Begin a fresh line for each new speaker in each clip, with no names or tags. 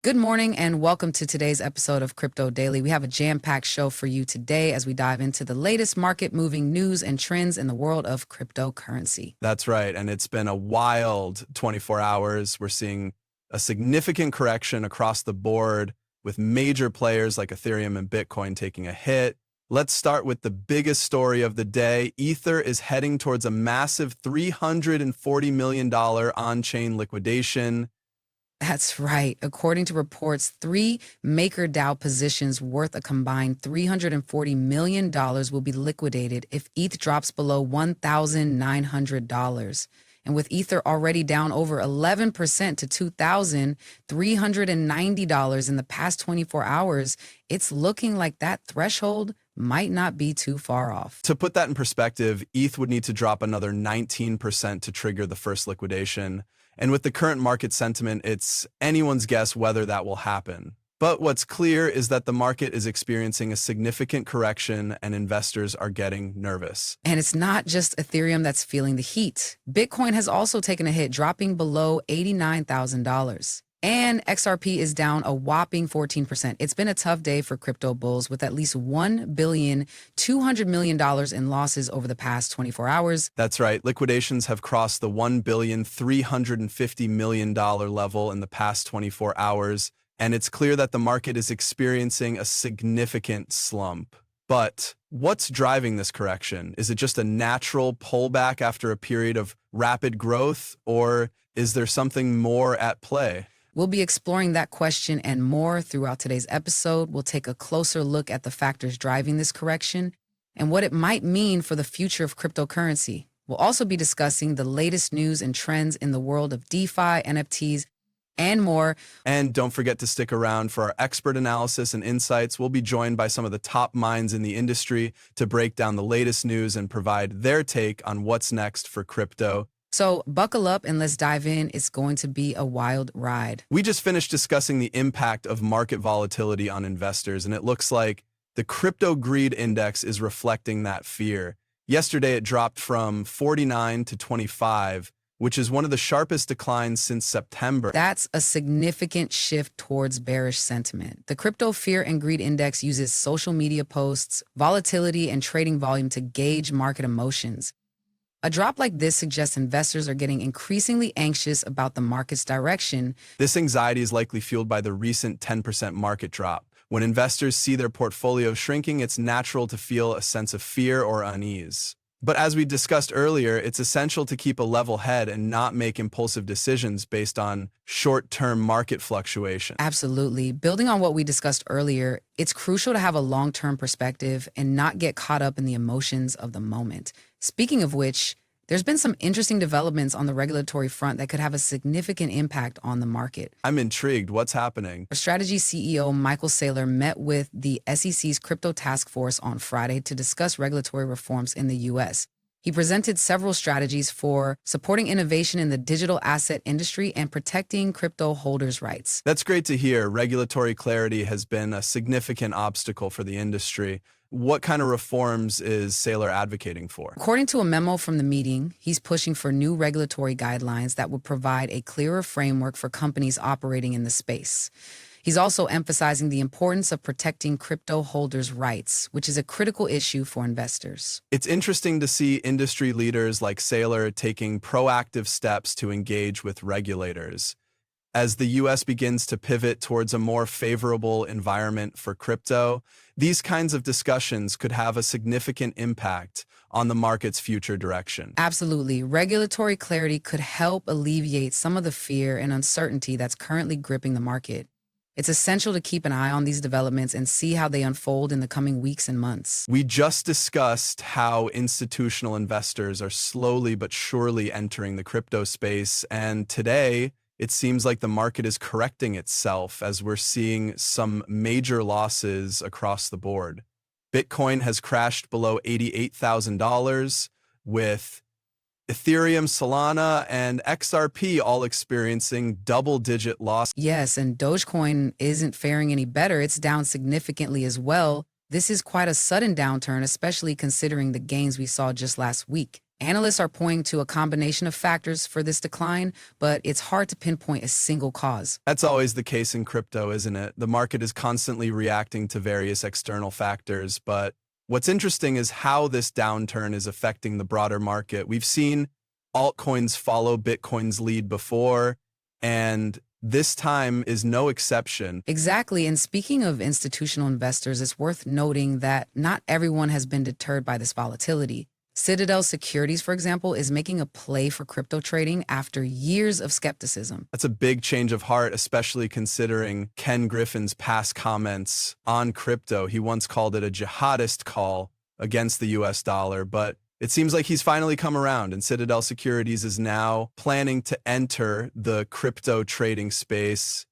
Good morning and welcome to today's episode of Crypto Daily. We have a jam-packed show for you today as we dive into the latest market-moving news and trends in the world of cryptocurrency.
That's right. And it's been a wild 24 hours. We're seeing a significant correction across the board with major players like Ethereum and Bitcoin taking a hit. Let's start with the biggest story of the day. Ether is heading towards a massive $340 million on-chain liquidation.
That's right. According to reports, three MakerDAO positions worth a combined $340 million will be liquidated if ETH drops below $1,900. And with Ether already down over 11% to $2,390 in the past 24 hours, it's looking like that threshold might not be too far off.
To put that in perspective, ETH would need to drop another 19% to trigger the first liquidation. And with the current market sentiment, it's anyone's guess whether that will happen. But what's clear is that the market is experiencing a significant correction and investors are getting nervous.
And it's not just Ethereum that's feeling the heat. Bitcoin has also taken a hit, dropping below $89,000. And XRP is down a whopping 14%. It's been a tough day for crypto bulls with at least $1.2 billion in losses over the past 24 hours.
That's right. Liquidations have crossed the $1.350 billion level in the past 24 hours. And it's clear that the market is experiencing a significant slump. But what's driving this correction? Is it just a natural pullback after a period of rapid growth, or is there something more at play?
We'll be exploring that question and more throughout today's episode. We'll take a closer look at the factors driving this correction and what it might mean for the future of cryptocurrency. We'll also be discussing the latest news and trends in the world of DeFi, NFTs, and more.
And don't forget to stick around for our expert analysis and insights. We'll be joined by some of the top minds in the industry to break down the latest news and provide their take on what's next for crypto.
So buckle up and let's dive in. It's going to be a wild ride.
We just finished discussing the impact of market volatility on investors, and it looks like the crypto greed index is reflecting that fear. Yesterday, it dropped from 49 to 25, which is one of the sharpest declines since September.
That's a significant shift towards bearish sentiment. The crypto fear and greed index uses social media posts, volatility, and trading volume to gauge market emotions. A drop like this suggests investors are getting increasingly anxious about the market's direction.
This anxiety is likely fueled by the recent 10% market drop. When investors see their portfolio shrinking, it's natural to feel a sense of fear or unease. But as we discussed earlier, it's essential to keep a level head and not make impulsive decisions based on short-term market fluctuation.
Absolutely. Building on what we discussed earlier, it's crucial to have a long-term perspective and not get caught up in the emotions of the moment. Speaking of which, there's been some interesting developments on the regulatory front that could have a significant impact on the market.
I'm intrigued. What's happening?
Our strategy CEO, Michael Saylor, met with the SEC's crypto task force on Friday to discuss regulatory reforms in the U.S. He presented several strategies for supporting innovation in the digital asset industry and protecting crypto holders' rights.
That's great to hear. Regulatory clarity has been a significant obstacle for the industry. What kind of reforms is Saylor advocating for?
According to a memo from the meeting, he's pushing for new regulatory guidelines that would provide a clearer framework for companies operating in the space. He's also emphasizing the importance of protecting crypto holders' rights, which is a critical issue for investors.
It's interesting to see industry leaders like Saylor taking proactive steps to engage with regulators. As the U.S. begins to pivot towards a more favorable environment for crypto, these kinds of discussions could have a significant impact on the market's future direction.
Absolutely. Regulatory clarity could help alleviate some of the fear and uncertainty that's currently gripping the market. It's essential to keep an eye on these developments and see how they unfold in the coming weeks and months.
We just discussed how institutional investors are slowly but surely entering the crypto space, and today, it seems like the market is correcting itself as we're seeing some major losses across the board. Bitcoin has crashed below $88,000, with Ethereum, Solana, and XRP all experiencing double-digit loss.
Yes, and Dogecoin isn't faring any better. It's down significantly as well. This is quite a sudden downturn, especially considering the gains we saw just last week. Analysts are pointing to a combination of factors for this decline, but it's hard to pinpoint a single cause.
That's always the case in crypto, isn't it? The market is constantly reacting to various external factors, but what's interesting is how this downturn is affecting the broader market. We've seen altcoins follow Bitcoin's lead before, and this time is no exception.
Exactly. And speaking of institutional investors, it's worth noting that not everyone has been deterred by this volatility. Citadel Securities, for example, is making a play for crypto trading after years of skepticism.
That's a big change of heart, especially considering Ken Griffin's past comments on crypto. He once called it a jihadist call against the US dollar, but it seems like he's finally come around, and Citadel Securities is now planning to enter the crypto trading space.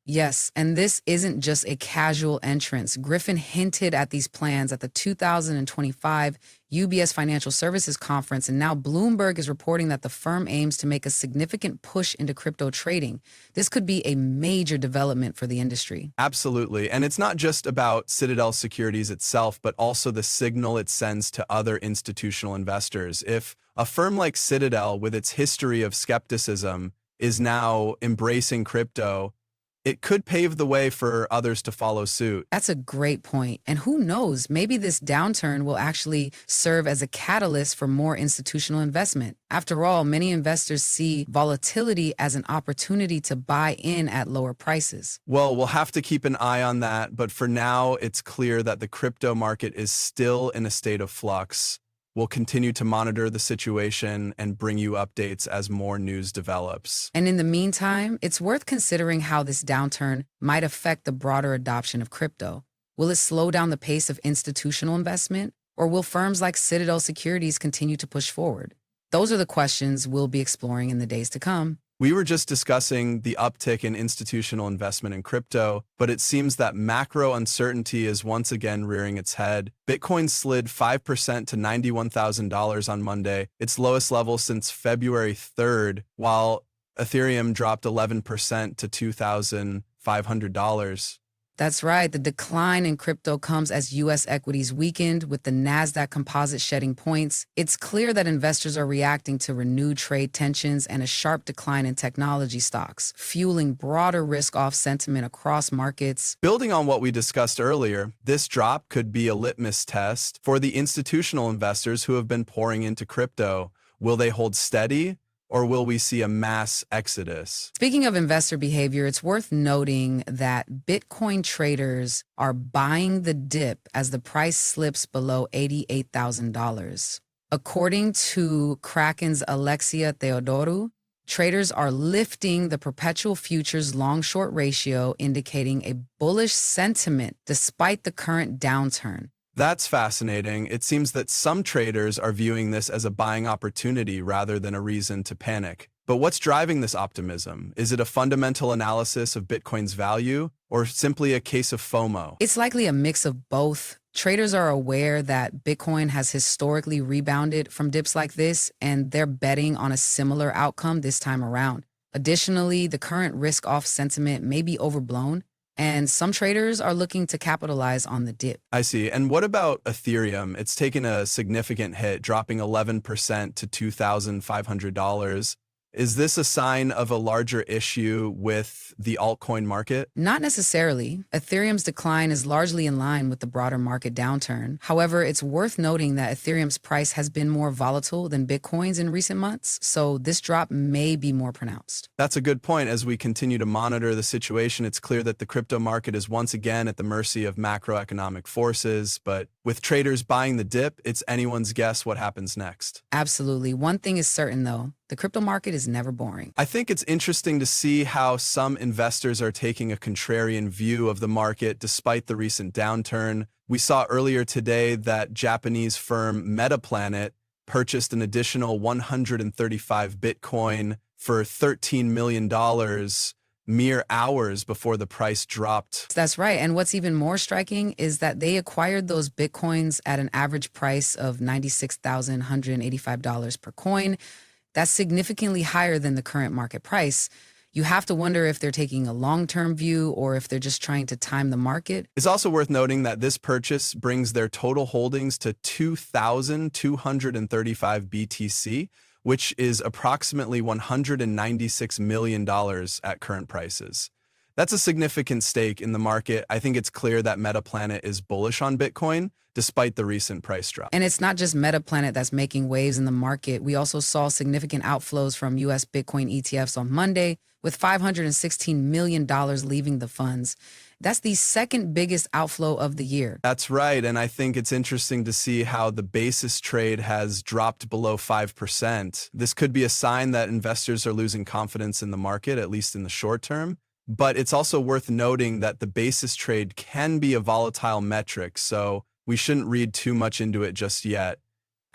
Yes, and this isn't just a casual entrance. Griffin hinted at these plans at the 2025 UBS Financial Services Conference, and now Bloomberg is reporting that the firm aims to make a significant push into crypto trading. This could be a major development for the industry.
Absolutely. And it's not just about Citadel Securities itself, but also the signal it sends to other institutional investors. If a firm like Citadel, with its history of skepticism, is now embracing crypto, it could pave the way for others to follow suit.
That's a great point. And who knows, maybe this downturn will actually serve as a catalyst for more institutional investment. After all, many investors see volatility as an opportunity to buy in at lower prices.
Well, we'll have to keep an eye on that, but for now, it's clear that the crypto market is still in a state of flux. We'll continue to monitor the situation and bring you updates as more news develops.
And in the meantime, it's worth considering how this downturn might affect the broader adoption of crypto. Will it slow down the pace of institutional investment, or will firms like Citadel Securities continue to push forward? Those are the questions we'll be exploring in the days to come.
We were just discussing the uptick in institutional investment in crypto, but it seems that macro uncertainty is once again rearing its head. Bitcoin slid 5% to $91,000 on Monday, its lowest level since February 3rd, while Ethereum dropped 11% to $2,500.
That's right. The decline in crypto comes as U.S. equities weakened, with the NASDAQ composite shedding points. It's clear that investors are reacting to renewed trade tensions and a sharp decline in technology stocks, fueling broader risk-off sentiment across markets.
Building on what we discussed earlier, this drop could be a litmus test for the institutional investors who have been pouring into crypto. Will they hold steady, or will we see a mass exodus?
Speaking of investor behavior, it's worth noting that Bitcoin traders are buying the dip as the price slips below $88,000. According to Kraken's Alexia Theodorou, traders are lifting the perpetual futures long-short ratio, indicating a bullish sentiment despite the current downturn.
That's fascinating. It seems that some traders are viewing this as a buying opportunity rather than a reason to panic. But what's driving this optimism? Is it a fundamental analysis of Bitcoin's value, or simply a case of FOMO?
It's likely a mix of both. Traders are aware that Bitcoin has historically rebounded from dips like this, and they're betting on a similar outcome this time around. Additionally, the current risk-off sentiment may be overblown, and some traders are looking to capitalize on the dip.
I see. And what about Ethereum? It's taken a significant hit, dropping 11% to $2,500. Is this a sign of a larger issue with the altcoin market?
Not necessarily. Ethereum's decline is largely in line with the broader market downturn. However, it's worth noting that Ethereum's price has been more volatile than Bitcoin's in recent months, so this drop may be more pronounced.
That's a good point. As we continue to monitor the situation, it's clear that the crypto market is once again at the mercy of macroeconomic forces, but with traders buying the dip, it's anyone's guess what happens next.
Absolutely. One thing is certain, though. The crypto market is never boring.
I think it's interesting to see how some investors are taking a contrarian view of the market despite the recent downturn. We saw earlier today that Japanese firm Metaplanet purchased an additional 135 Bitcoin for $13 million mere hours before the price dropped.
That's right. And what's even more striking is that they acquired those Bitcoins at an average price of $96,185 per coin. That's significantly higher than the current market price. You have to wonder if they're taking a long-term view or if they're just trying to time the market.
It's also worth noting that this purchase brings their total holdings to 2,235 BTC, which is approximately $196 million at current prices. That's a significant stake in the market. I think it's clear that Metaplanet is bullish on Bitcoin, despite the recent price drop.
And it's not just Metaplanet that's making waves in the market. We also saw significant outflows from U.S. Bitcoin ETFs on Monday, with $516 million leaving the funds. That's the second biggest outflow of the year.
That's right, and I think it's interesting to see how the basis trade has dropped below 5%. This could be a sign that investors are losing confidence in the market, at least in the short term. But it's also worth noting that the basis trade can be a volatile metric, so we shouldn't read too much into it just yet.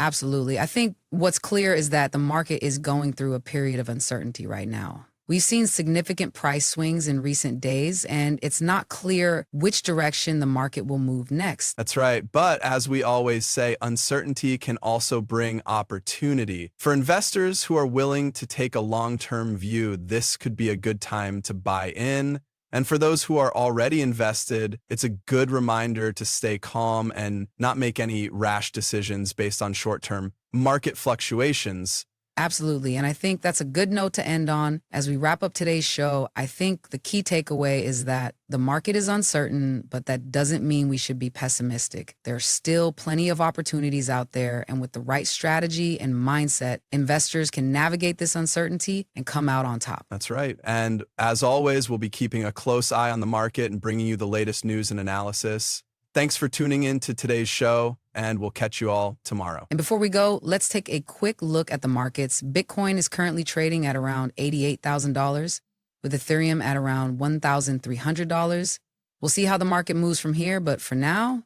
Absolutely. I think what's clear is that the market is going through a period of uncertainty right now. We've seen significant price swings in recent days, and it's not clear which direction the market will move next.
That's right. But as we always say, uncertainty can also bring opportunity. For investors who are willing to take a long-term view, this could be a good time to buy in. And for those who are already invested, it's a good reminder to stay calm and not make any rash decisions based on short-term market fluctuations.
Absolutely. And I think that's a good note to end on. As we wrap up today's show, I think the key takeaway is that the market is uncertain, but that doesn't mean we should be pessimistic. There are still plenty of opportunities out there, and with the right strategy and mindset, investors can navigate this uncertainty and come out on top.
That's right. And as always, we'll be keeping a close eye on the market and bringing you the latest news and analysis. Thanks for tuning in to today's show, and we'll catch you all tomorrow.
And before we go, let's take a quick look at the markets. Bitcoin is currently trading at around $88,000, with Ethereum at around $1,300. We'll see how the market moves from here, but for now,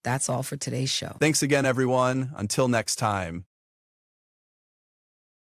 that's all for today's show.
Thanks again, everyone. Until next time.